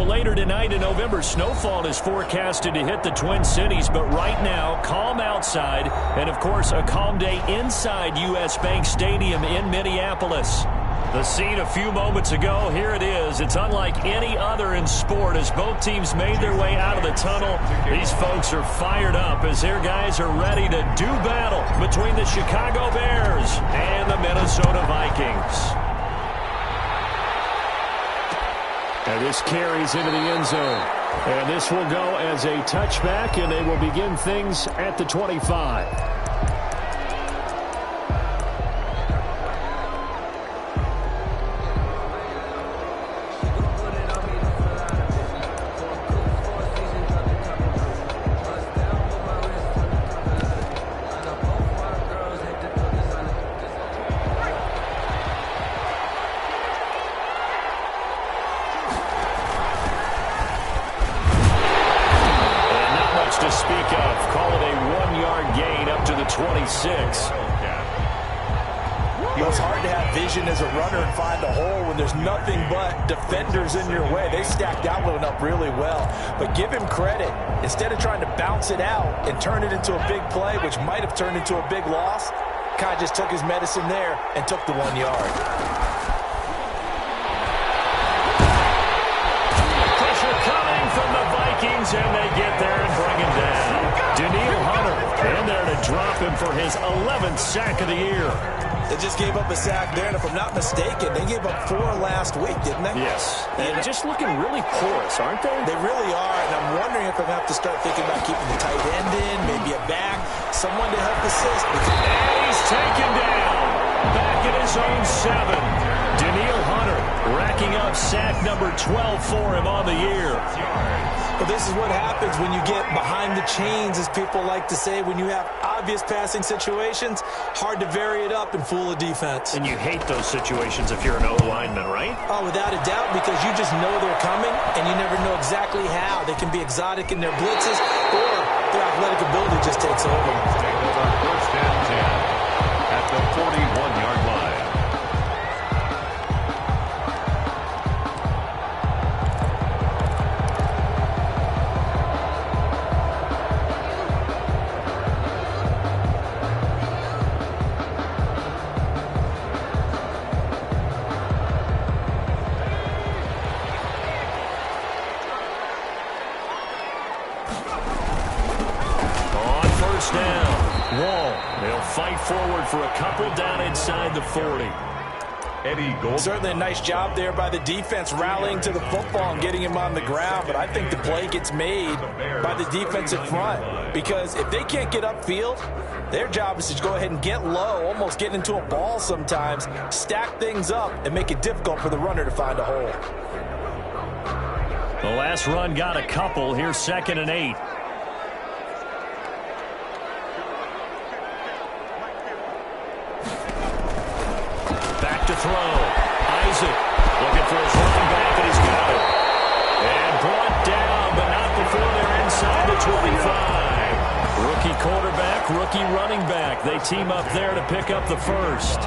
Well, later tonight, a November snowfall is forecasted to hit the Twin Cities, but right now, calm outside, and of course, a calm day inside U.S. Bank Stadium in Minneapolis. The scene a few moments ago, here it is. It's unlike any other in sport as both teams made their way out of the tunnel. These folks are fired up as their guys are ready to do battle between the Chicago Bears and the Minnesota Vikings. And this carries into the end zone. And this will go as a touchback, and they will begin things at the 25. It's hard to have vision as a runner and find a hole when there's nothing but defenders in your way. They stacked that one up really well. But give him credit. Instead of trying to bounce it out and turn it into a big play, which might have turned into a big loss, kind of just took his medicine there and took the 1 yard. Pressure coming from the Vikings, and they get there and bring him down. Daniil Hunter in there to drop him for his 11th sack of the year. They just gave up a sack there, and if I'm not mistaken, they gave up 4 last week, didn't they? Yes. And just looking really porous, aren't they? They really are, and I'm wondering if I'm going to have to start thinking about keeping the tight end in, maybe a back, someone to help assist. And he's taken down. Back in his own 7. Daniil Hunter racking up sack number 12 for him on the year. Well, this is what happens when you get behind the chains, as people like to say. When you have obvious passing situations, hard to vary it up and fool a defense. And you hate those situations if you're an O-lineman, right? Oh, without a doubt, because you just know they're coming, and you never know exactly how. They can be exotic in their blitzes, or their athletic ability just takes over. First and 10 at the 41-yard line. Forward for a couple down inside the 40. Certainly a nice job there by the defense rallying to the football and getting him on the ground, but I think the play gets made by the defensive front, because if they can't get upfield, their job is to go ahead and get low, almost get into a ball sometimes, stack things up, and make it difficult for the runner to find a hole. The last run got a couple. Here's 2nd and 8. To throw. Isaac looking for his running back, and he's got it. And brought down, but not before they're inside the 25. Rookie quarterback, rookie running back. They team up there to pick up the first.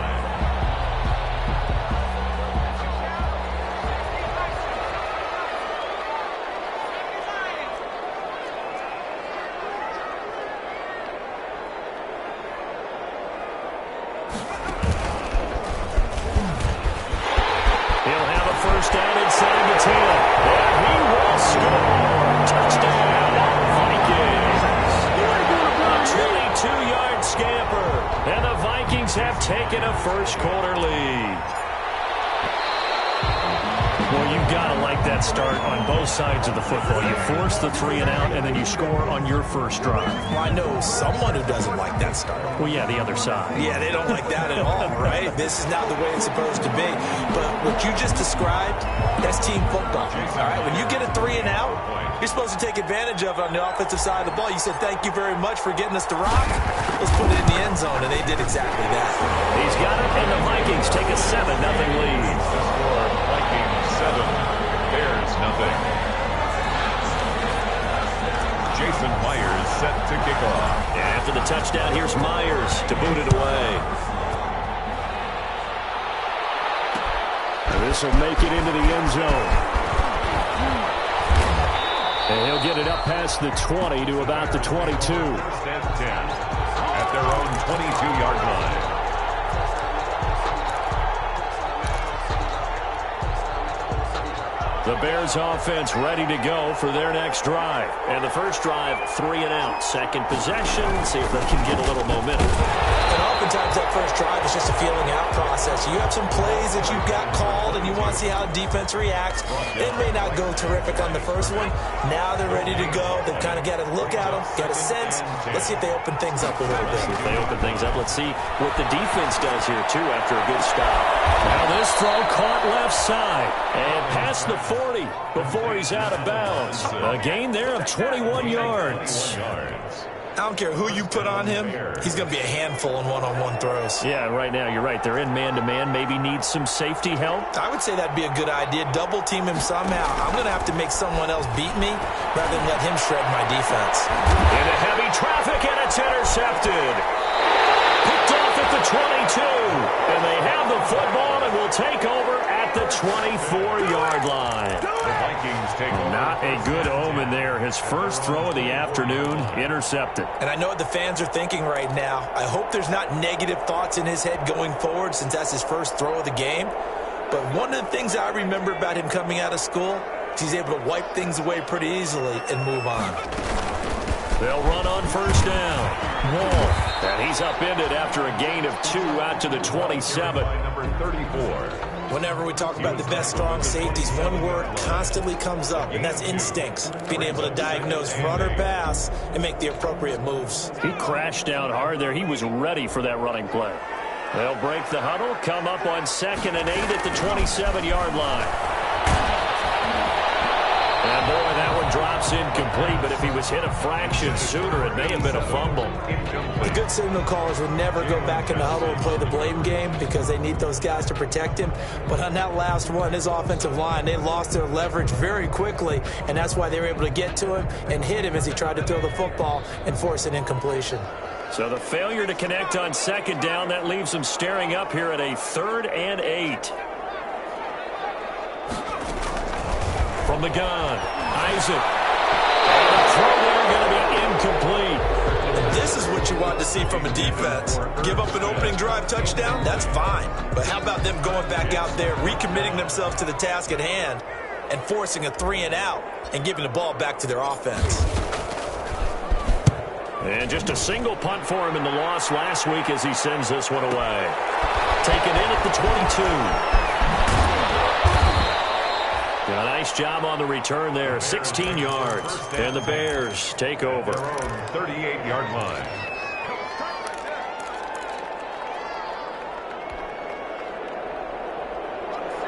Have taken a first-quarter lead. Well, you've got to like that start on both sides of the football. You force the 3 and out, and then you score on your first drive. Well, I know someone who doesn't like that start. Well, yeah, the other side. Yeah, they don't like that at all, right? This is not the way it's supposed to be. But what you just described, that's team football, all right? When you get a 3 and out, you're supposed to take advantage of it on the offensive side of the ball. You said, thank you very much for getting us to rock. Let's put it in the end zone, and they did exactly that. He's got it, and the Vikings take a 7-0 lead. Vikings 7, Bears nothing. Jason Myers set to kick off. After the touchdown, here's Myers to boot it away. And this will make it into the end zone. And he'll get it up past the 20 to about the 22. First and 10 at their own 22-yard line. The Bears offense ready to go for their next drive. And the first drive, 3 and out. Second possession, see if they can get a little momentum. And oftentimes that first drive is just a feeling out process. You have some plays that you've got called and you want to see how defense reacts. It may not go terrific on the first one. Now they're ready to go. They've kind of got to look at them, get a sense. Let's see if they open things up a little bit. See if they open things up. Let's see what the defense does here, too, after a good stop. Now this throw caught left side and past the 40 before he's out of bounds. A gain there of 21 yards. I don't care who you put on him. He's going to be a handful in one-on-one throws. Yeah, right now, you're right. They're in man-to-man. Maybe needs some safety help. I would say that'd be a good idea. Double-team him somehow. I'm going to have to make someone else beat me rather than let him shred my defense. Into heavy traffic, and it's intercepted. Picked off at the 22. And they have the football and will take over at the 24-yard line. The Vikings take over. Not a good omen there. His first throw of the afternoon, intercepted. And I know what the fans are thinking right now. I hope there's not negative thoughts in his head going forward since that's his first throw of the game. But one of the things I remember about him coming out of school is he's able to wipe things away pretty easily and move on. They'll run on first down. Wall. And he's upended after a gain of 2 out to the 27. Number 34. Whenever we talk about the best strong safeties, one word constantly comes up, and that's instincts. Being able to diagnose run or pass and make the appropriate moves. He crashed down hard there. He was ready for that running play. They'll break the huddle, come up on 2nd and 8 at the 27-yard line. And boy, that one drops incomplete, but if he was hit a fraction sooner, it may have been a fumble. The good signal callers would never go back in the huddle and play the blame game because they need those guys to protect him. But on that last one, his offensive line, they lost their leverage very quickly, and that's why they were able to get to him and hit him as he tried to throw the football and force an incompletion. So the failure to connect on 2nd down, that leaves him staring up here at a 3rd and 8. From the gun, Isaac. And the throw there going to be incomplete. And this is what you want to see from a defense. Give up an opening drive touchdown, that's fine. But how about them going back out there, recommitting themselves to the task at hand, and forcing a 3 and out and giving the ball back to their offense. And just a single punt for him in the loss last week as he sends this one away. Taken in at the 22. A nice job on the return there, 16 yards. And the Bears take over. 38-yard line.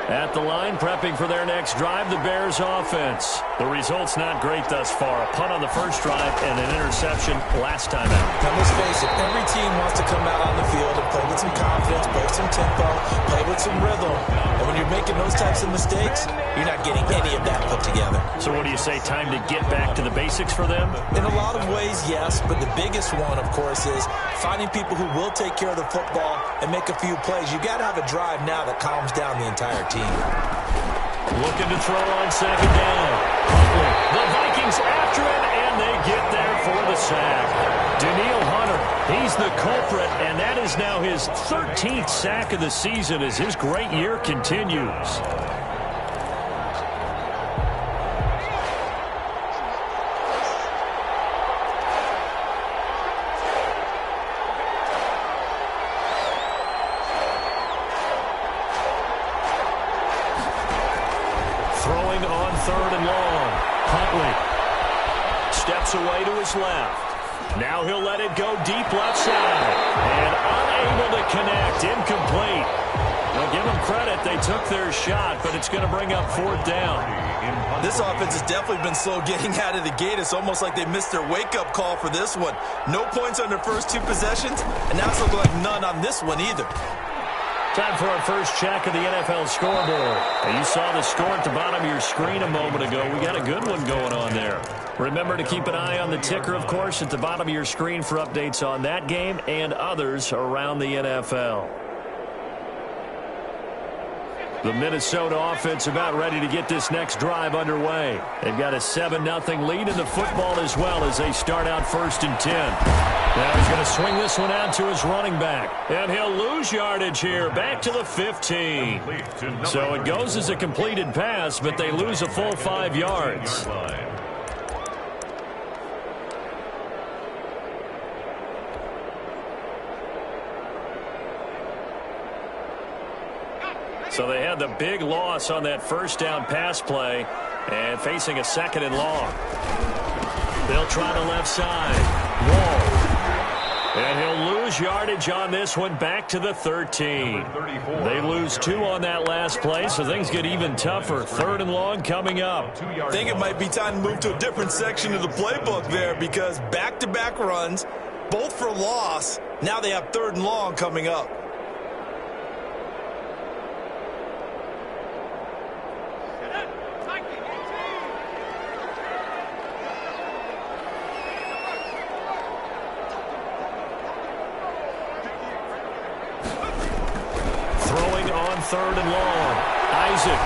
At the line, prepping for their next drive, the Bears offense. The result's not great thus far. A punt on the first drive and an interception last time out. Now, let's face it, every team wants to come out on the field and play with some confidence, play with some tempo, play with some rhythm. And when you're making those types of mistakes, you're not getting any of that put together. So what do you say, time to get back to the basics for them? In a lot of ways, yes, but the biggest one, of course, is finding people who will take care of the football and make a few plays. You got to have a drive now that calms down the entire team. Looking to throw on 2nd down. The Vikings after him, and they get there for the sack. Daniil Hunter, he's the culprit, and that is now his 13th sack of the season as his great year continues. Throwing on 3rd and long. Huntley steps away to his left. Now he'll let it go deep left side. And unable to connect. Incomplete. Well, give them credit. They took their shot, but it's going to bring up 4th down. This offense has definitely been slow getting out of the gate. It's almost like they missed their wake-up call for this one. No points on their first 2 possessions, and now it's looking like none on this one either. Time for our first check of the NFL scoreboard. You saw the score at the bottom of your screen a moment ago. We got a good one going on there. Remember to keep an eye on the ticker, of course, at the bottom of your screen for updates on that game and others around the NFL. The Minnesota offense about ready to get this next drive underway. They've got a 7-0 lead in the football as well as they start out 1st and 10. Now he's going to swing this one out to his running back. And he'll lose yardage here, back to the 15. So it goes as a completed pass, but they lose a full 5 yards. So they had the big loss on that first down pass play and facing a 2nd and long. They'll try the left side. Whoa. And he'll lose yardage on this one back to the 13. They lose 2 on that last play, so things get even tougher. 3rd and long coming up. I think it might be time to move to a different section of the playbook there because back-to-back runs, both for loss. Now they have 3rd and long coming up. Throwing on 3rd and long. Isaac.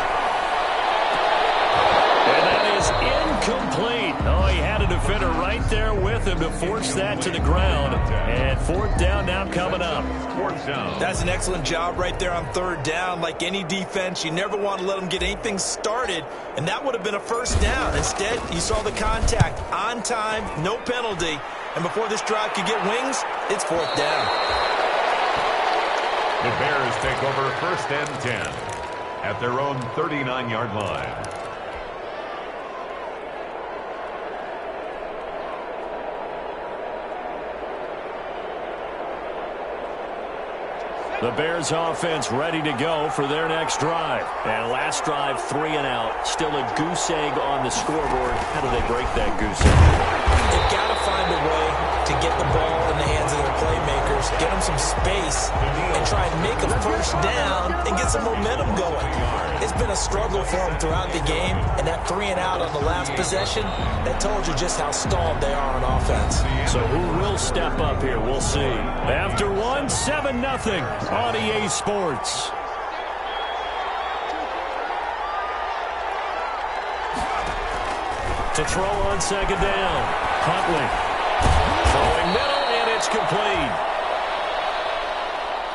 And that is incomplete. Oh, he had a defender right there with him to force that to the ground. And 4th down now coming up. 4th down. That's an excellent job right there on 3rd down. Like any defense, you never want to let them get anything started, and that would have been a 1st down. Instead, you saw the contact on time, no penalty, and before this drive could get wings, it's 4th down. The Bears take over 1st and 10 at their own 39-yard line. The Bears offense ready to go for their next drive. And last drive, 3 and out. Still a goose egg on the scoreboard. How do they break that goose egg? They've got to find a way to get the ball in the hands of their playmakers, get them some space, and try and make a 1st down and get some momentum going. It's been a struggle for them throughout the game, and that 3 and out on the last possession, that told you just how stalled they are on offense. So who will step up here? We'll see. After 1, 7-0 on EA Sports. To throw on 2nd down. Huntley. Throwing middle, and it's complete.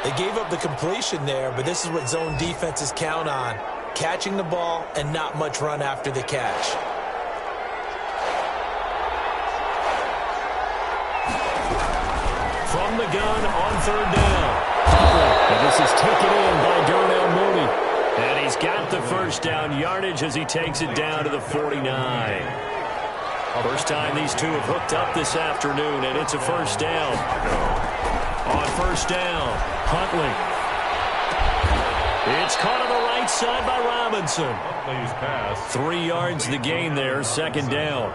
They gave up the completion there, but this is what zone defenses count on. Catching the ball and not much run after the catch. From the gun on 3rd down. And this is taken in by Darnell Mooney. And he's got the 1st down yardage as he takes it down to the 49. First time these two have hooked up this afternoon, and it's a 1st down. On 1st down, Huntley. It's caught on the right side by Robinson. 3 yards the gain there, 2nd down.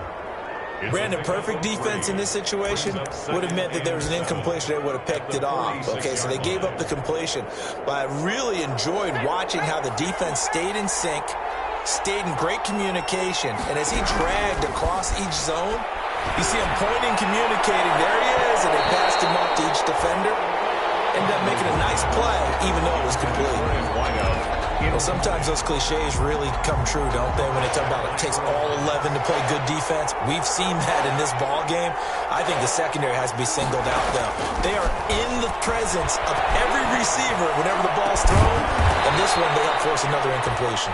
Brandon, perfect defense in this situation would have meant that there was an incompletion. They would have picked it off. Okay, so they gave up the completion. But I really enjoyed watching how the defense stayed in sync, stayed in great communication. And as he dragged across each zone, you see him pointing, communicating. There he is, and they passed him off to each defender. Ended up making a nice play, even though it was complete. You know, sometimes those cliches really come true, don't they, when they talk about it takes all 11 to play good defense. We've seen that in this ball game. I think the secondary has to be singled out, though. They are in the presence of every receiver whenever the ball's thrown, and this one they help force another incompletion.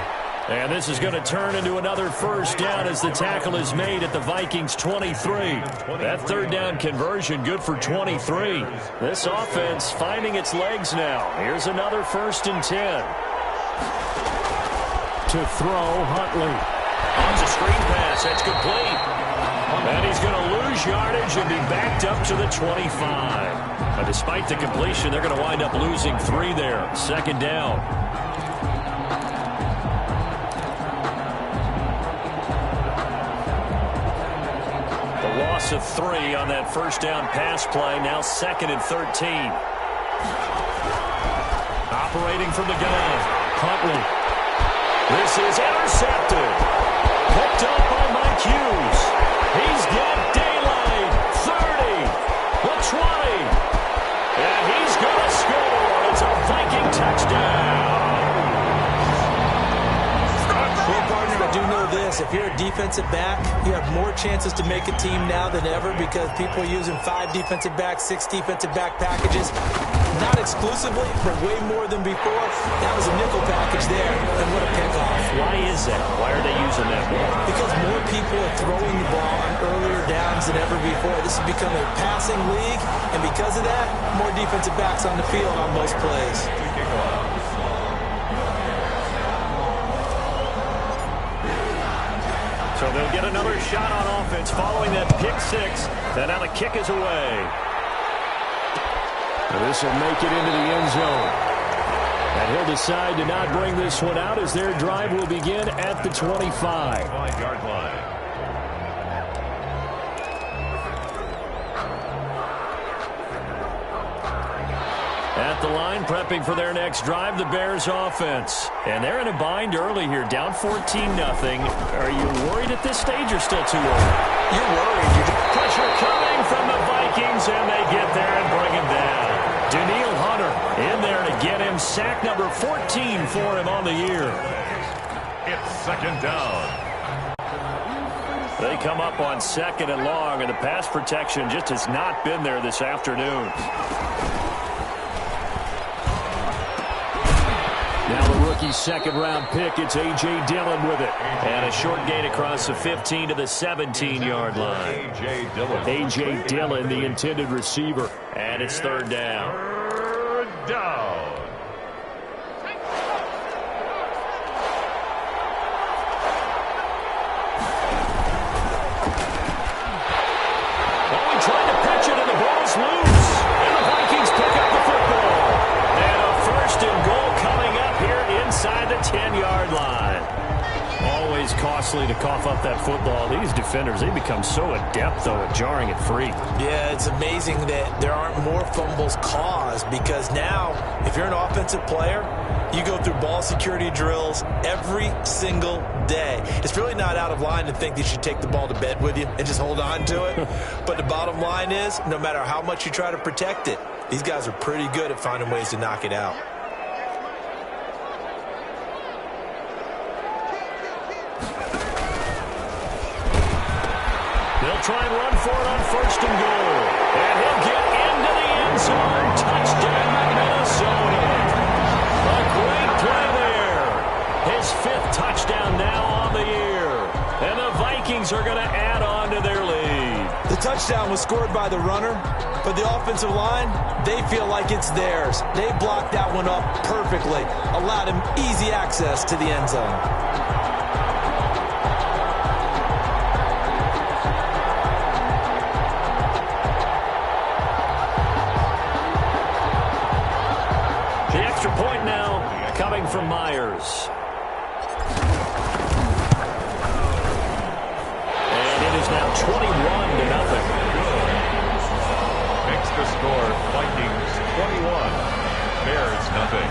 And this is going to turn into another 1st down as the tackle is made at the Vikings 23. That 3rd down conversion good for 23. This offense finding its legs now. Here's another 1st and 10. To throw, Huntley. On the screen pass, that's complete. And he's going to lose yardage and be backed up to the 25. But despite the completion, they're going to wind up losing 3 there. 2nd down. The loss of 3 on that 1st down pass play. Now 2nd and 13. Operating from the gun, Huntley. This is intercepted. Picked up by Mike Hughes. He's got daylight. 30. The 20. And he's going to score. It's a Viking touchdown. defensive back, you have more chances to make a team now than ever because people are using 5 defensive backs, 6 defensive back packages. Not exclusively, but way more than before. That was a nickel package there, and what a pickoff. Why is that? Why are they using that more? Because more people are throwing the ball on earlier downs than ever before. This has become a passing league, and because of that, more defensive backs on the field on most plays. So they'll get another shot on offense following that pick 6. And now the kick is away. This will make it into the end zone. And he'll decide to not bring this one out as their drive will begin at the 25. 5-yard line. At the line, prepping for their next drive, the Bears offense. And they're in a bind early here, down 14-0. Are you worried at this stage or still too early? You're worried. Pressure coming from the Vikings, and they get there and bring him down. Daniil Hunter in there to get him sack number 14 for him on the year. It's second down. They come up on 2nd and long, and the pass protection just has not been there this afternoon. Now the rookie's 2nd-round pick, it's A.J. Dillon with it. And a short gain across the 15 to the 17-yard line. A.J. Dillon, the intended receiver. And it's 3rd down. 3rd down. Oh, he tried to pitch it, and the ball's loose. And the Vikings pick up the football. And a 1st and goal coming up here inside the 10-yard line. Always costly to cough up that football. These defenders, they become so adept, though, at jarring it free. Yeah, it's amazing that there aren't more fumbles caused because now, if you're an offensive player, you go through ball security drills every single day. It's really not out of line to think that you should take the ball to bed with you and just hold on to it. But the bottom line is, no matter how much you try to protect it, these guys are pretty good at finding ways to knock it out. They'll try and run for it on 1st and goal. And he'll get into the end zone. Touchdown, Minnesota. A great play there. His 5th touchdown now on the year. And the Vikings are going to add on to their lead. The touchdown was scored by the runner, but the offensive line, they feel like it's theirs. They blocked that one up perfectly, allowed him easy access to the end zone. Point now coming from Myers. And it is now 21-0. Makes the score Vikings 21, Bears nothing.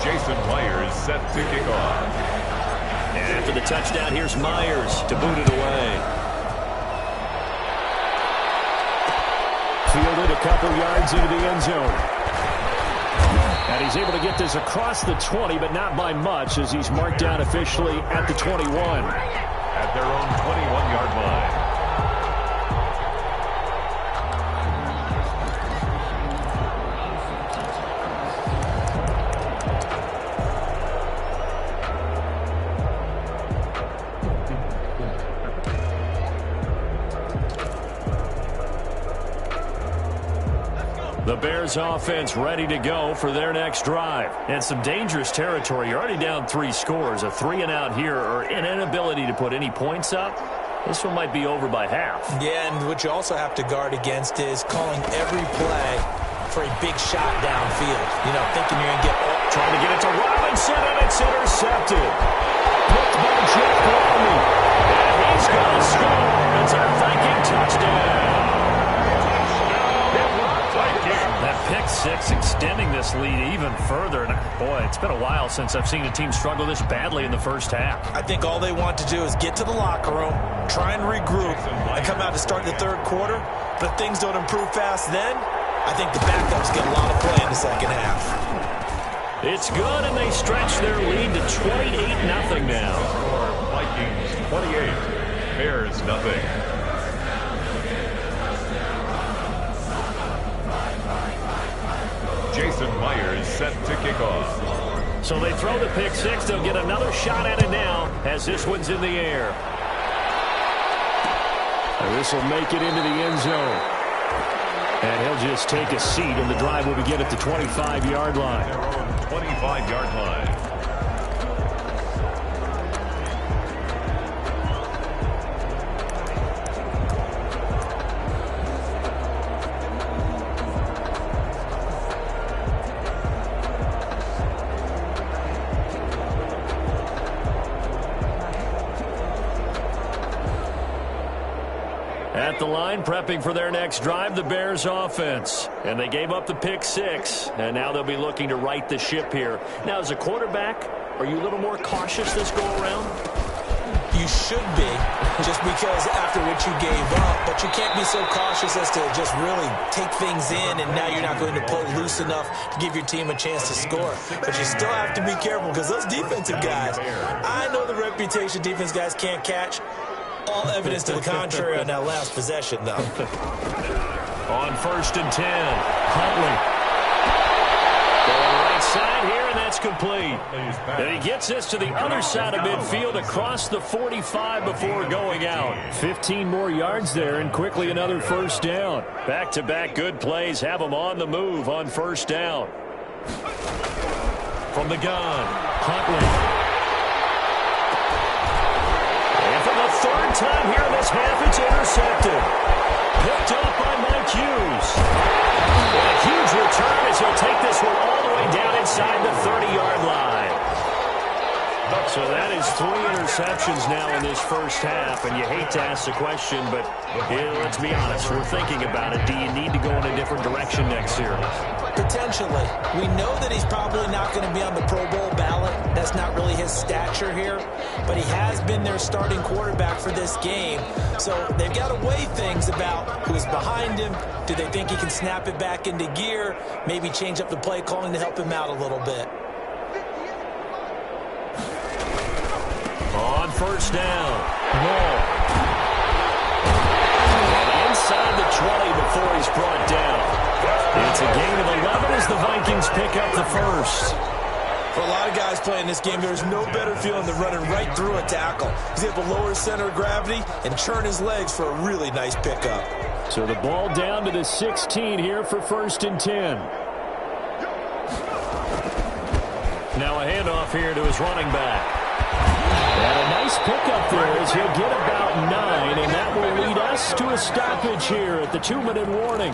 Jason Myers set to kick off. And after the touchdown, here's Myers to boot it away. Fielded a couple yards into the end zone. And he's able to get this across the 20, but not by much as he's marked down officially at the 21. At their own 21-yard line. The Bears offense ready to go for their next drive. And some dangerous territory. You're already down 3 scores. A 3-and-out here or an inability to put any points up. This one might be over by half. Yeah, and what you also have to guard against is calling every play for a big shot downfield. You know, thinking you're going to get... Trying to get it to Robinson, and it's intercepted. Picked by Jeff Gladney. And he's going to score. It's a Viking touchdown. That pick 6 extending this lead even further. And boy, it's been a while since I've seen a team struggle this badly in the first half. I think all they want to do is get to the locker room, try and regroup, and come out to start the third quarter. But if things don't improve fast then, I think the backups get a lot of play in the second half. It's good, and they stretch their lead to 28-0 now. Vikings 28, Bears nothing. Jason Myers set to kick off. So they throw the pick six. They'll get another shot at it now as this one's in the air. And this will make it into the end zone. And he'll just take a seat, and the drive will begin at the 25-yard line. Their own 25-yard line. At the line, prepping for their next drive, the Bears offense. And they gave up the pick six, and now they'll be looking to right the ship here. Now, as a quarterback, are you a little more cautious this go-around? You should be, just because after what you gave up, but you can't be so cautious as to just really take things in, and now you're not going to play loose enough to give your team a chance to score. But you still have to be careful, because those defensive guys, I know the reputation defense guys can't catch. All evidence to the contrary on that last possession, though. On 1st and 10, Huntley. Going right side here, and that's complete. And he gets this to the other side of midfield across the 45 before going out. 15 more yards there, and quickly another first down. Back-to-back good plays have them on the move on first down. From the gun, Huntley. Third time here in this half, it's intercepted. Picked up by Mike Hughes. And a huge return as he'll take this one all the way down inside the 30-yard line. So that is 3 interceptions now in this first half, and you hate to ask the question, but let's be honest, we're thinking about it. Do you need to go in a different direction next year? Potentially. We know that he's probably not going to be on the Pro Bowl ballot. That's not really his stature here, but he has been their starting quarterback for this game. So they've got to weigh things about who's behind him. Do they think he can snap it back into gear? Maybe change up the play calling to help him out a little bit. On first down, Wall. And inside the 20 before he's brought down. It's a gain of 11 as the Vikings pick up the first. For a lot of guys playing this game, there's no better feeling than running right through a tackle. He's able to lower his center of gravity and turn his legs for a really nice pickup. So the ball down to the 16 here for 1st and 10. Now a handoff here to his running back. And a nice pickup there as he'll get about 9, and that will lead us to a stoppage here at the 2-minute warning.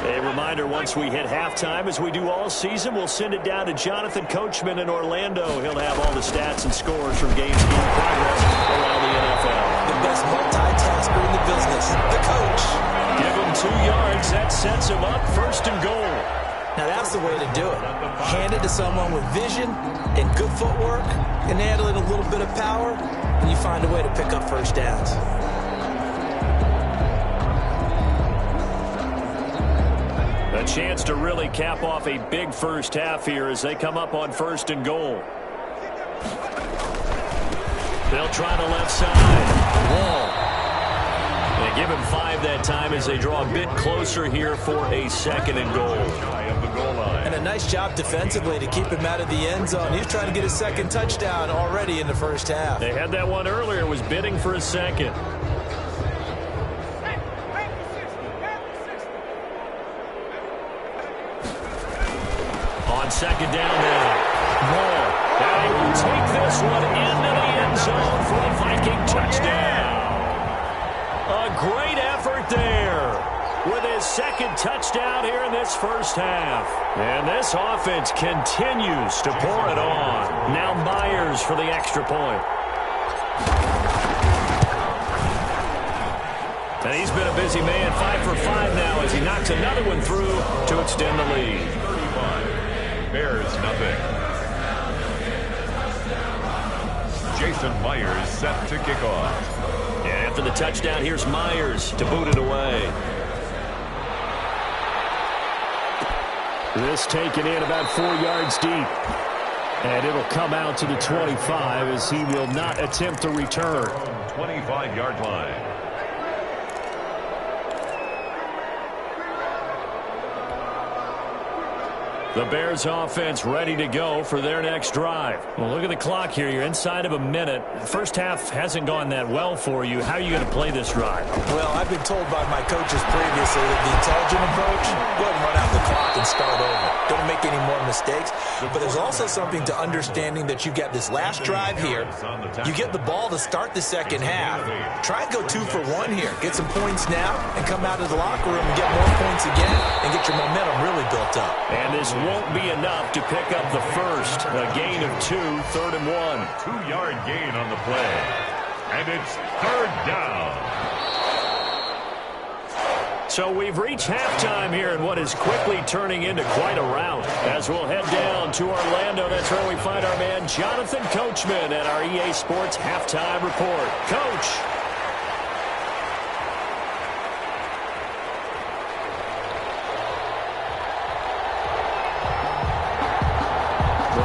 A reminder, once we hit halftime, as we do all season, we'll send it down to Jonathan Coachman in Orlando. He'll have all the stats and scores from games in progress around the NFL. The best multitasker in the business, the coach. Give him 2 yards. That sets him up 1st and goal. Now that's the way to do it. Hand it to someone with vision and good footwork, and add in a little bit of power, and you find a way to pick up first downs. A chance to really cap off a big first half here as they come up on 1st and goal. They'll try the left side. Wall. They give him 5 that time as they draw a bit closer here for a 2nd and goal. And a nice job defensively to keep him out of the end zone. He's trying to get his 2nd touchdown already in the first half. They had that one earlier, was bidding for a 2nd. On 2nd down now. Wall. And he will take this one into the end zone for a Viking touchdown. A great effort there with his 2nd touchdown here in this first half. And this offense continues to pour it on. Now Myers for the extra point. And he's been a busy man, 5 for 5 now as he knocks another one through to extend the lead. 35, Bears nothing. Jason Myers set to kick off. And after the touchdown, here's Myers to boot it away. This taken in about 4 yards deep. And it'll come out to the 25 as he will not attempt to return. 25-yard line. The Bears offense ready to go for their next drive. Well, look at the clock here. You're inside of a minute. First half hasn't gone that well for you. How are you going to play this drive? Well, I've been told by my coaches previously that the intelligent approach, go ahead and run out the clock and start over. Don't make any more mistakes. But there's also something to understanding that you get this last drive here. You get the ball to start the second half. Try and go 2 for 1 here. Get some points now and come out of the locker room and get more points again and get your momentum really built up. And this won't be enough to pick up the first. A gain of 2, 3rd and 1. 2-yard gain on the play. And it's 3rd down. So we've reached halftime here in what is quickly turning into quite a rout. As we'll head down to Orlando, that's where we find our man Jonathan Coachman at our EA Sports Halftime Report. Coach.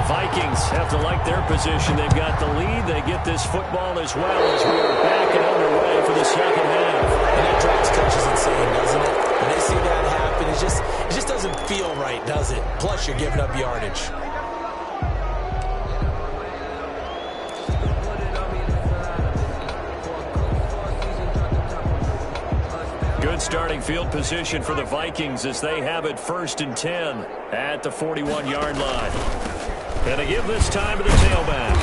Vikings have to like their position. They've got the lead. They get this football as well as we are back and underway for the second half. And that drives coaches insane, doesn't it? When they see that happen, it just doesn't feel right, does it? Plus, you're giving up yardage. Good starting field position for the Vikings as they have it 1st and 10 at the 41-yard line. And they give this time to the tailback.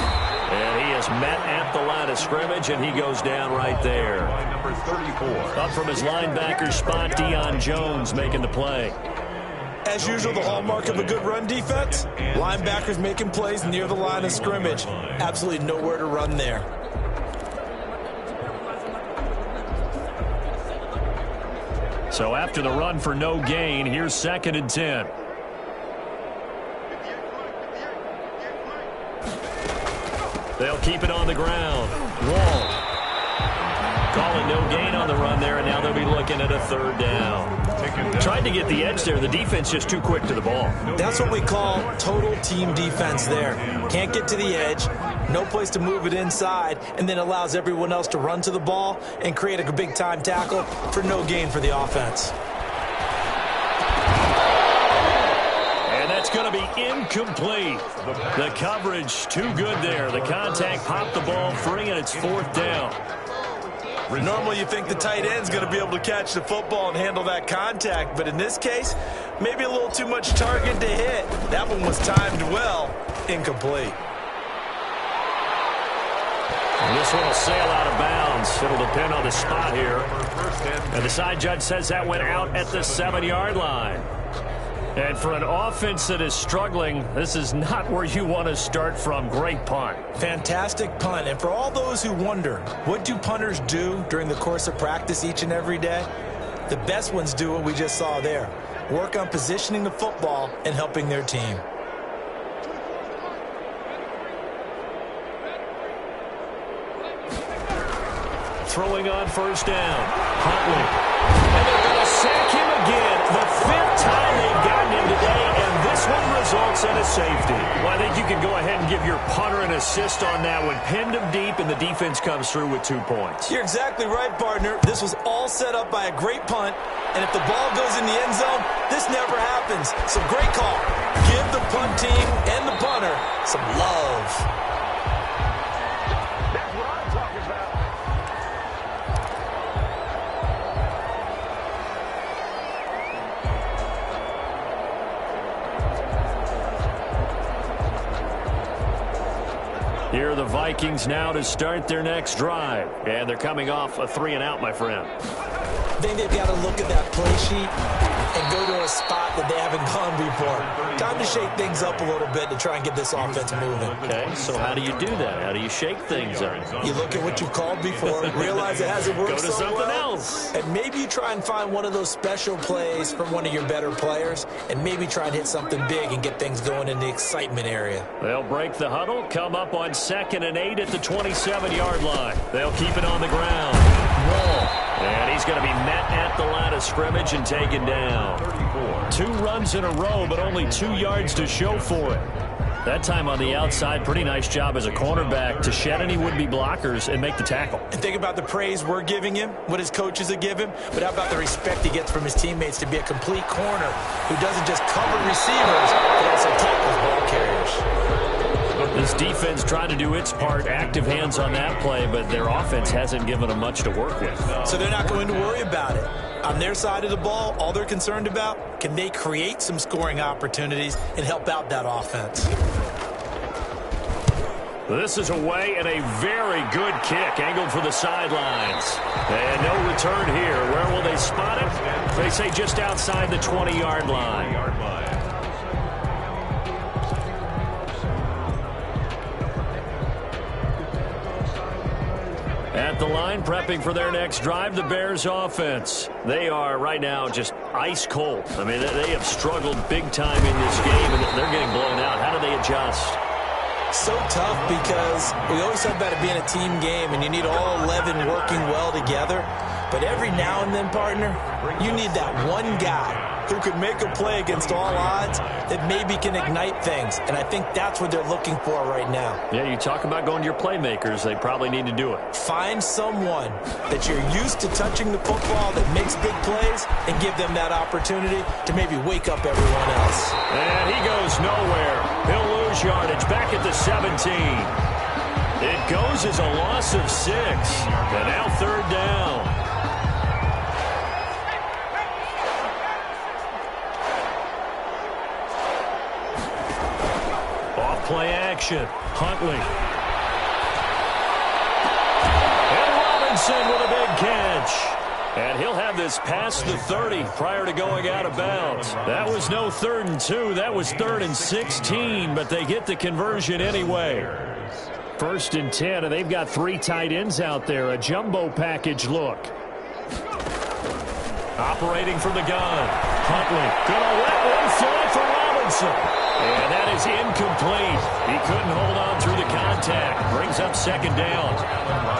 And he is met at the line of scrimmage, and he goes down right there. Number 34. Up from his linebacker spot, Deion Jones making the play. As usual, the hallmark of a good run defense, linebackers making plays near the line of scrimmage. Absolutely nowhere to run there. So after the run for no gain, here's 2nd and 10. They'll keep it on the ground. Wall. Calling no gain on the run there, and now they'll be looking at a 3rd down. Tried to get the edge there. The defense just too quick to the ball. That's what we call total team defense there. Can't get to the edge, no place to move it inside, and then allows everyone else to run to the ball and create a big-time tackle for no gain for the offense. It's going to be incomplete. The coverage too good there. The contact popped the ball free, and it's 4th down. Normally you think the tight end's going to be able to catch the football and handle that contact, but in this case, maybe a little too much target to hit. That one was timed well. Incomplete. And this one will sail out of bounds. It'll depend on the spot here. And the side judge says that went out at the 7-yard line. And for an offense that is struggling, this is not where you want to start from. Great punt. Fantastic punt. And for all those who wonder, what do punters do during the course of practice each and every day? The best ones do what we just saw there. Work on positioning the football and helping their team. Throwing on 1st down. Huntley. And they're going to sack him again. The 5th time they've gotten him today, and this one results in a safety. Well, I think you can go ahead and give your punter an assist on that one. Pinned him deep, and the defense comes through with 2 points. You're exactly right, partner. This was all set up by a great punt, and if the ball goes in the end zone, this never happens. So great call. Give the punt team and the punter some love. Here are the Vikings now to start their next drive. And they're coming off a 3-and-out, my friend. I think they've got to look at that play sheet and go to a spot that they haven't gone before. Time to shake things up a little bit to try and get this offense moving. Okay, so how do you do that? How do you shake things up? You look at what you called before, realize it hasn't worked Go to so something well, else. and maybe you try and find one of those special plays from one of your better players, and maybe try and hit something big and get things going in the excitement area. They'll break the huddle, come up on 2nd and 8 at the 27-yard line. They'll keep it on the ground. And he's going to be met at the line of scrimmage and taken down. 2 runs in a row, but only 2 yards to show for it. That time on the outside, pretty nice job as a cornerback to shed any would-be blockers and make the tackle. And think about the praise we're giving him, what his coaches have given him, but how about the respect he gets from his teammates to be a complete corner who doesn't just cover receivers, but also tackles ball carriers. This defense tried to do its part, active hands on that play, but their offense hasn't given them much to work with. So they're not going to worry about it. On their side of the ball, all they're concerned about, can they create some scoring opportunities and help out that offense? This is away and a very good kick, angled for the sidelines. And no return here. Where will they spot it? They say just outside the 20-yard line. At the line, prepping for their next drive, the Bears offense. They are right now just ice cold. I mean, they have struggled big time in this game, and they're getting blown out. How do they adjust? So tough because we always talk about it being a team game, and you need all 11 working well together. But every now and then, partner, you need that one guy who can make a play against all odds that maybe can ignite things. And I think that's what they're looking for right now. Yeah, you talk about going to your playmakers. They probably need to do it. Find someone that you're used to touching the football that makes big plays and give them that opportunity to maybe wake up everyone else. And he goes nowhere. He'll lose yardage back at the 17. It goes as a loss of 6. And now 3rd down. Play action. Huntley. And Robinson with a big catch. And he'll have this past the 30 prior to going out of bounds. That was no 3rd and 2. That was 3rd and 16, but they get the conversion anyway. 1st and 10, and they've got 3 tight ends out there. A jumbo package look. Operating from the gun. Huntley. Gonna let one fly for Robinson. And that is incomplete. He couldn't hold on through the contact. Brings up 2nd down.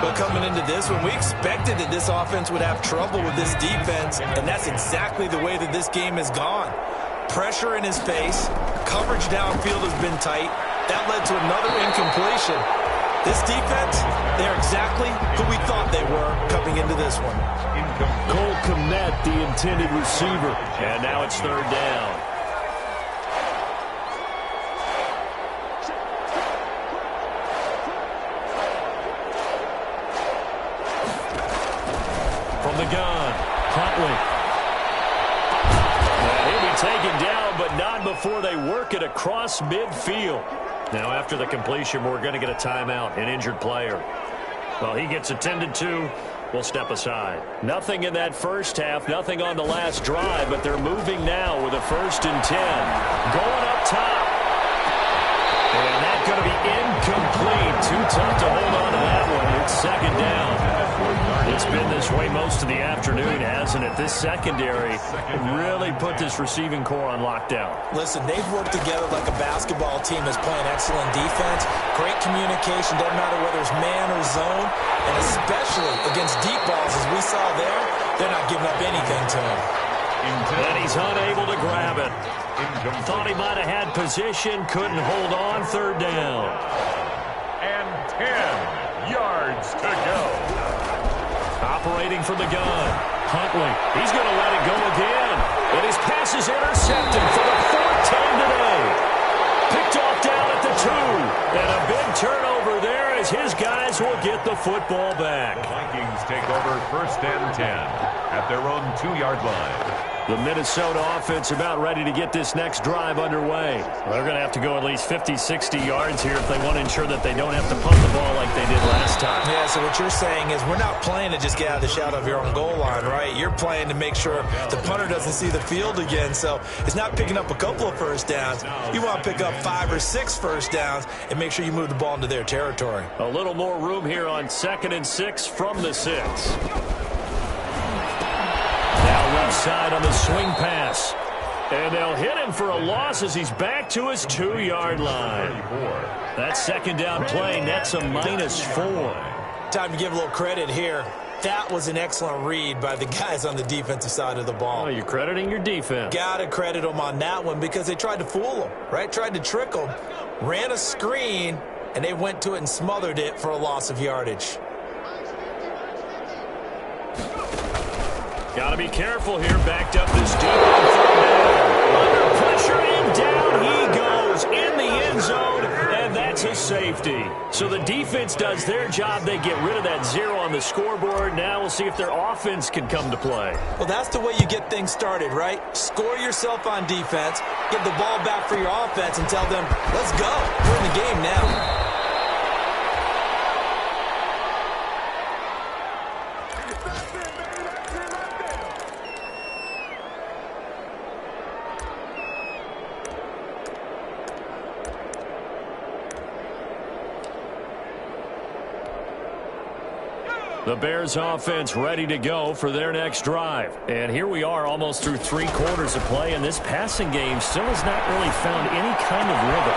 But coming into this one, we expected that this offense would have trouble with this defense, and that's exactly the way that this game has gone. Pressure in his face. Coverage downfield has been tight. That led to another incompletion. This defense, they're exactly who we thought they were coming into this one. Cole Kmet, the intended receiver. And now it's 3rd down. From the gun, Huntley. He'll be taken down, but not before they work it across midfield. Now, after the completion, we're going to get a timeout, an injured player. Well, he gets attended to. We'll step aside. Nothing in that first half, nothing on the last drive, but they're moving now with a 1st and 10. Going up top. And that's going to be incomplete. Too tough to hold on to that one. It's 2nd down. It's been this way most of the afternoon, hasn't it? This secondary really put this receiving core on lockdown. Listen, they've worked together like a basketball team that's playing excellent defense. Great communication, doesn't matter whether it's man or zone. And especially against deep balls, as we saw there, they're not giving up anything to him. And he's unable to grab it. Thought he might have had position, couldn't hold on. 3rd down. And 10 yards to go. Operating from the gun. Huntley. He's going to let it go again. And his pass is intercepted for the 4th time today. Picked off down at the 2. And a big turnover there as his guys will get the football back. The Vikings take over 1st and 10 at their own 2-yard line. The Minnesota offense about ready to get this next drive underway. Well, they're going to have to go at least 50, 60 yards here if they want to ensure that they don't have to punt the ball like they did last time. Yeah, so what you're saying is we're not playing to just get out of the shadow of your own goal line, right? You're playing to make sure the punter doesn't see the field again. So it's not picking up a couple of first downs. You want to pick up 5 or 6 first downs and make sure you move the ball into their territory. A little more room here on 2nd and 6 from the 6. Now left side on the swing pass. And they'll hit him for a loss as he's back to his 2-yard line. That second down play nets a -4. Time to give a little credit here. That was an excellent read by the guys on the defensive side of the ball. Oh, you're crediting your defense. Got to credit them on that one because they tried to fool them, right? Tried to trick them, ran a screen, and they went to it and smothered it for a loss of yardage. Got to be careful here. Backed up this deep on 3rd down. Under pressure and down he goes in the end zone, and that's a safety. So the defense does their job. They get rid of that 0 on the scoreboard. Now we'll see if their offense can come to play. Well, that's the way you get things started, right? Score yourself on defense, get the ball back for your offense, and tell them, let's go. We're in the game now. The Bears offense ready to go for their next drive. And here we are almost through 3 quarters of play, and this passing game still has not really found any kind of rhythm.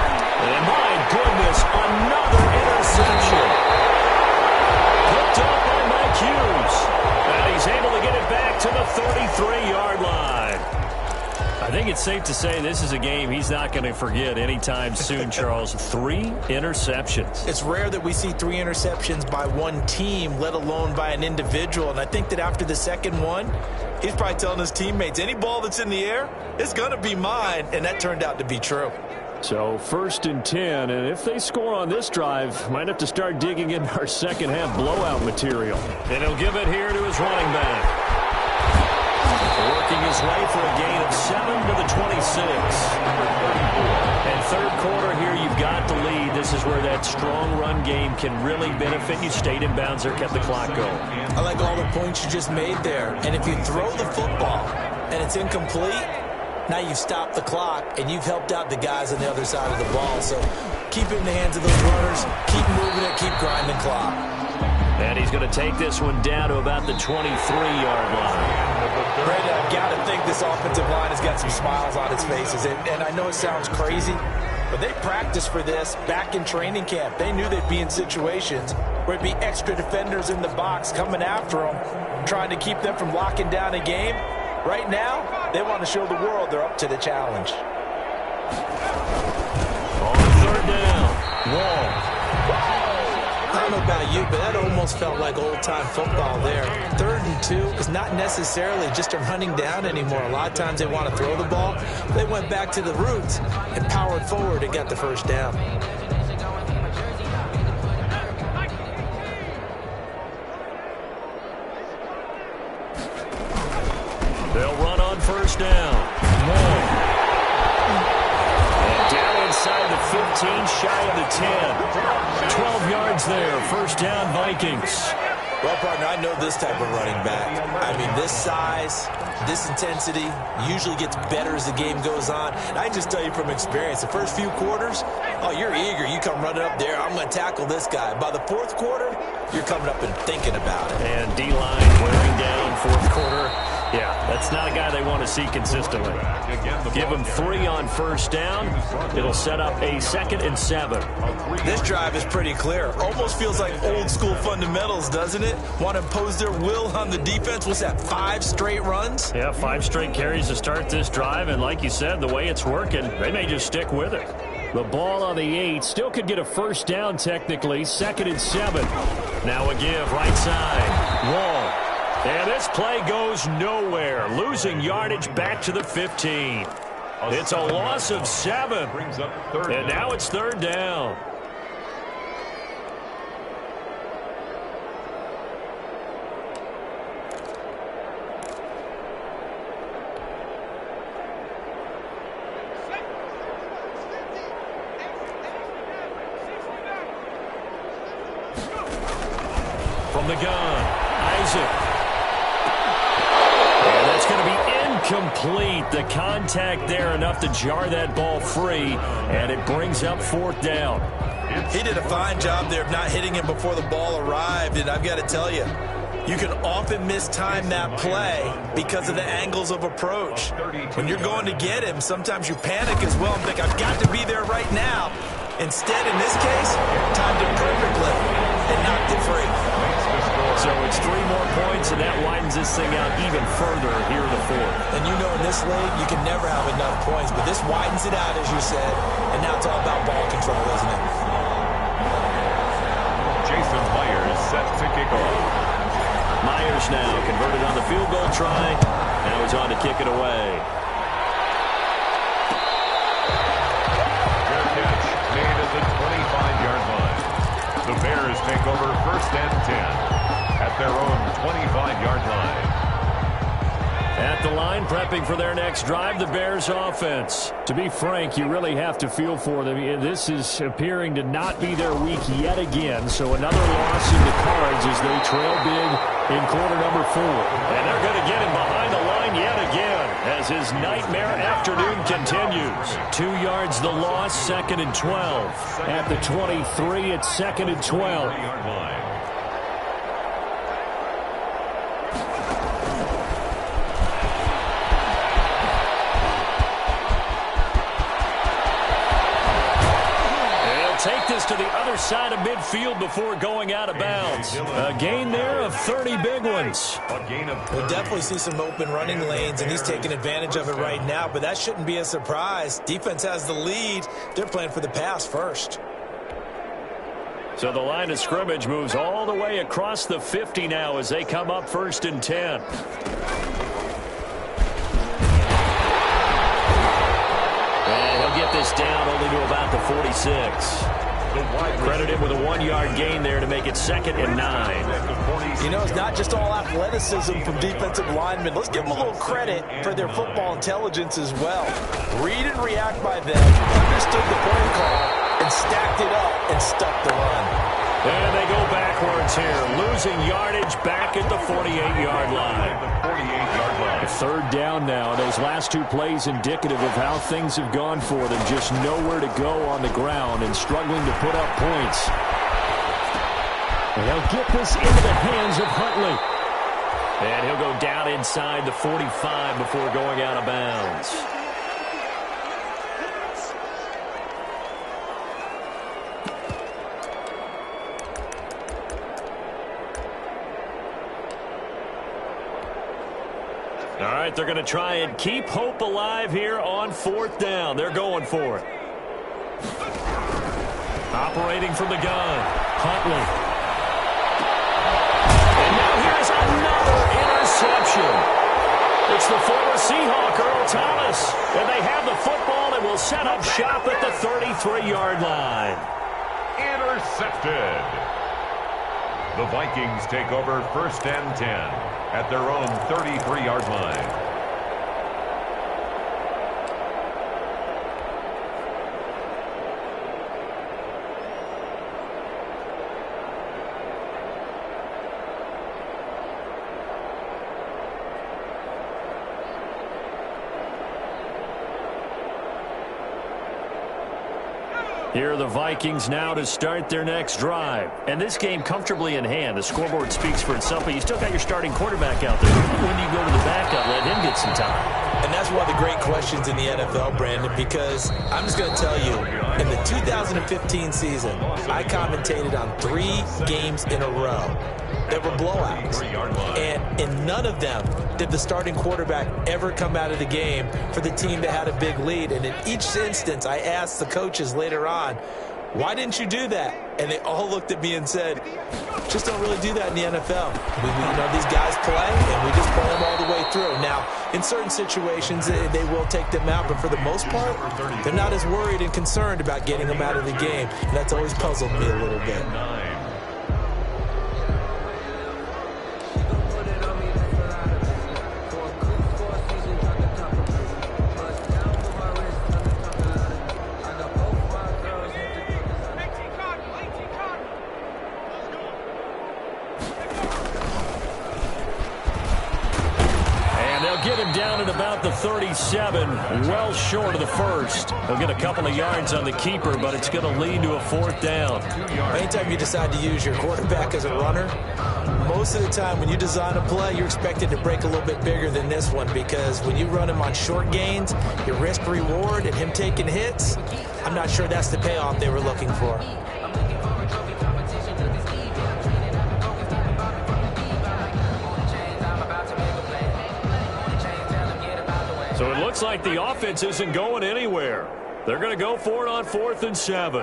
And my goodness, another interception. Picked up by Mike Hughes. And he's able to get it back to the 33-yard line. I think it's safe to say this is a game he's not going to forget anytime soon, Charles. 3 interceptions. It's rare that we see 3 interceptions by one team, let alone by an individual. And I think that after the second one, he's probably telling his teammates, any ball that's in the air, it's going to be mine. And that turned out to be true. So 1st and 10, and if they score on this drive, might have to start digging in our second half blowout material. And he'll give it here to his running back. Working his way for a gain of 7 to the 26. And 3rd quarter here, you've got the lead. This is where that strong run game can really benefit you. Stayed in bounds there, kept the clock going. I like all the points you just made there. And if you throw the football and it's incomplete, now you've stopped the clock and you've helped out the guys on the other side of the ball. So keep it in the hands of those runners, keep moving it, keep grinding clock. And he's going to take this one down to about the 23-yard line. Brandon, I've got to think this offensive line has got some smiles on its faces. And I know it sounds crazy, but they practiced for this back in training camp. They knew they'd be in situations where it'd be extra defenders in the box coming after them, trying to keep them from locking down a game. Right now, they want to show the world they're up to the challenge. On 3rd down, Wall. I don't know about you, but that almost felt like old-time football there. 3rd and 2 is not necessarily just a running down anymore. A lot of times they want to throw the ball. They went back to the roots and powered forward and got the 1st down. They'll run on 1st down. More. Down inside the 15, shy of the 10. 12 yards there, 1st down Vikings. Well, partner, I know this type of running back. I mean, this size, this intensity usually gets better as the game goes on. And I just tell you from experience, the first few quarters, oh, you're eager. You come running up there, I'm going to tackle this guy. By the 4th quarter, you're coming up and thinking about it. And D-line wearing down 4th quarter. Yeah, that's not a guy they want to see consistently. Give him 3 on 1st down. It'll set up a 2nd and 7. This drive is pretty clear. Almost feels like old school fundamentals, doesn't it? Want to impose their will on the defense. What's that, 5 straight runs? Yeah, 5 straight carries to start this drive. And like you said, the way it's working, they may just stick with it. The ball on the 8. Still could get a 1st down technically. 2nd and 7. Now a give right side. Wall. And this play goes nowhere. Losing yardage back to the 15. It's a loss of 7. And now it's 3rd down. the gun. Isaac. And that's going to be incomplete. The contact there enough to jar that ball free, and it brings up 4th down. He did a fine job there of not hitting him before the ball arrived, and I've got to tell you, you can often mistime that play because of the angles of approach. When you're going to get him, sometimes you panic as well and think, I've got to be there right now. Instead, in this case, timed it perfectly and knocked it free. So it's 3 more points, and that widens this thing out even further here in the 4th. And you know in this league, you can never have enough points, but this widens it out, as you said, and now it's all about ball control, isn't it? Jason Myers set to kick off. Myers now converted on the field goal try. Now he's on to kick it away. Fair catch made at the 25-yard line. The Bears take over 1st and 10 at their own 25-yard line. At the line, prepping for their next drive, the Bears offense. To be frank, you really have to feel for them. This is appearing to not be their week yet again, so another loss in the cards as they trail big in quarter number 4. And they're going to get him behind the line yet again as his nightmare afternoon continues. 2 yards the loss, 2nd and 12. At the 23, it's 2nd and 12. Take this to the other side of midfield before going out of bounds. A gain there of 30 big ones. We'll definitely see some open running lanes, and he's taking advantage of it right now, but that shouldn't be a surprise. Defense has the lead. They're playing for the pass first. So the line of scrimmage moves all the way across the 50 now as they come up 1st and 10. Get this down only to about the 46. Credit him with a 1-yard gain there to make it 2nd and 9. You know, it's not just all athleticism from defensive linemen. Let's give them a little credit for their football intelligence as well. Read and react by them, understood the play call, and stacked it up and stuck the run. And they go backwards here, losing yardage back at the 48-yard line. 3rd down now. Those last 2 plays indicative of how things have gone for them. Just nowhere to go on the ground and struggling to put up points. And they'll get this into the hands of Huntley. And he'll go down inside the 45 before going out of bounds. All right, they're going to try and keep hope alive here on 4th down. They're going for it. Operating from the gun, Huntley. And now here's another interception. It's the former Seahawk, Earl Thomas. And they have the football and will set up shop at the 33-yard line. Intercepted. The Vikings take over 1st and 10 at their own 33-yard line. Here are the Vikings now to start their next drive. And this game comfortably in hand. The scoreboard speaks for itself, but you still got your starting quarterback out there. When do you go to the backup, let him get some time? And that's one of the great questions in the NFL, Brandon, because I'm just going to tell you, in the 2015 season, I commentated on 3 games in a row that were blowouts. And in none of them did the starting quarterback ever come out of the game for the team that had a big lead. And in each instance, I asked the coaches later on, why didn't you do that? And they all looked at me and said, just don't really do that in the NFL. You know, these guys play, and we just play them all the way through. Now, in certain situations, they will take them out, but for the most part, they're not as worried and concerned about getting them out of the game. And that's always puzzled me a little bit. down at about the 37, well short of the first. He'll get a couple of yards on the keeper, but it's going to lead to a 4th down. Anytime you decide to use your quarterback as a runner, most of the time when you design a play, you're expected to break a little bit bigger than this one, because when you run him on short gains, your risk-reward and him taking hits, I'm not sure that's the payoff they were looking for. So it looks like the offense isn't going anywhere. They're going to go for it on 4th and 7.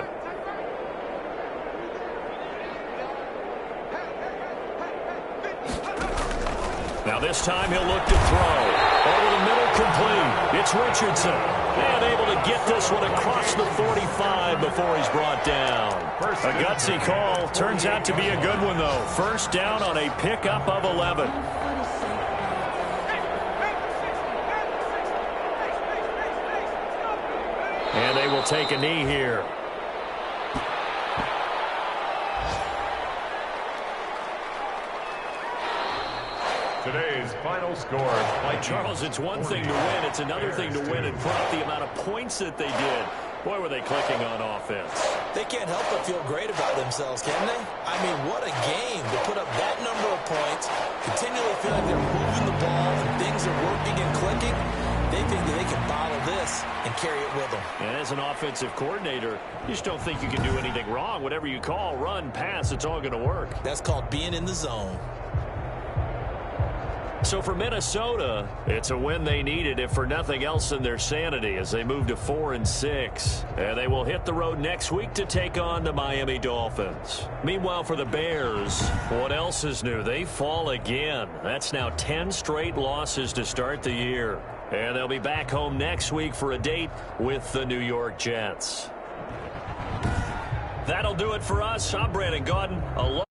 Now this time he'll look to throw. Over the middle, complete. It's Richardson. And able to get this one across the 45 before he's brought down. A gutsy call. Turns out to be a good one, though. 1st down on a pickup of 11. And they will take a knee here. Today's final score. Charles, it's one thing to win. It's another thing to win and put up the amount of points that they did. Boy, were they clicking on offense. They can't help but feel great about themselves, can they? I mean, what a game to put up that number of points, continually feel like they're moving the ball and things are working and clicking. They think that they can bottle this and carry it with them. And as an offensive coordinator, you just don't think you can do anything wrong. Whatever you call, run, pass, it's all going to work. That's called being in the zone. So for Minnesota, it's a win they needed, if for nothing else than their sanity, as they move to 4-6. And they will hit the road next week to take on the Miami Dolphins. Meanwhile, for the Bears, what else is new? They fall again. That's now 10 straight losses to start the year. And they'll be back home next week for a date with the New York Jets. That'll do it for us. I'm Brandon Gaudin.